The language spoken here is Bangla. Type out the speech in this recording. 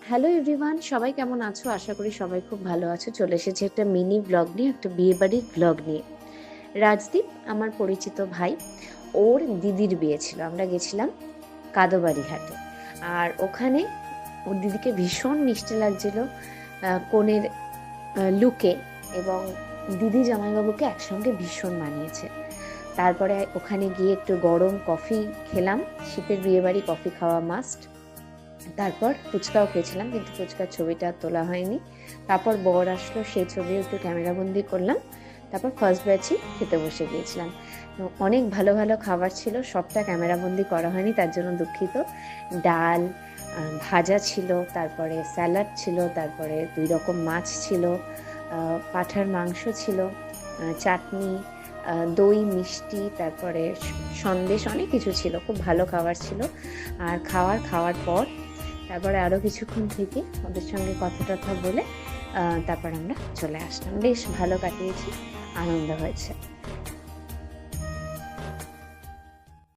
হ্যালো এভরিওয়ান, সবাই কেমন আছো? আশা করি সবাই খুব ভালো আছো। চলে এসেছি একটা মিনি ব্লগ নিয়ে, একটা বিয়েবাড়ির ব্লগ নিয়ে। রাজদীপ আমার পরিচিত ভাই, ওর দিদির বিয়ে ছিল। আমরা গেছিলাম কাদোবাড়ি ঘাটে। ওখানে ওর দিদিকে ভীষণ মিষ্টি লাগছিল কনের লুকে, এবং দিদি জামাইবাবুকে একসঙ্গে ভীষণ মানিয়েছে। তারপরে ওখানে গিয়ে একটু গরম কফি খেলাম। শীতের বিয়েবাড়ি, কফি খাওয়া মাস্ট। তারপর ফুচকাও খেয়েছিলাম, কিন্তু ফুচকার ছবিটা আর তোলা হয়নি। তারপর বর আসলো, সেই ছবিও একটু ক্যামেরাবন্দি করলাম। তারপর ফার্স্ট ব্যাচই খেতে বসে গিয়েছিলাম। তো অনেক ভালো ভালো খাবার ছিল, সবটা ক্যামেরাবন্দি করা হয়নি, তার জন্য দুঃখিত। ডাল, ভাজা ছিল, তারপরে স্যালাড ছিল, তারপরে 2 রকম মাছ ছিল, পাঁঠার মাংস ছিল, চাটনি, দই, মিষ্টি, তারপরে সন্দেশ, অনেক কিছু ছিল। খুব ভালো খাবার ছিল। আর খাওয়ার পর তারপরে আরও কিছুক্ষণ থেকে ওদের সঙ্গে কথা টথা বলে তারপর আমরা চলে আসলাম। বেশ ভালো কাটিয়েছি, আনন্দ হয়েছে।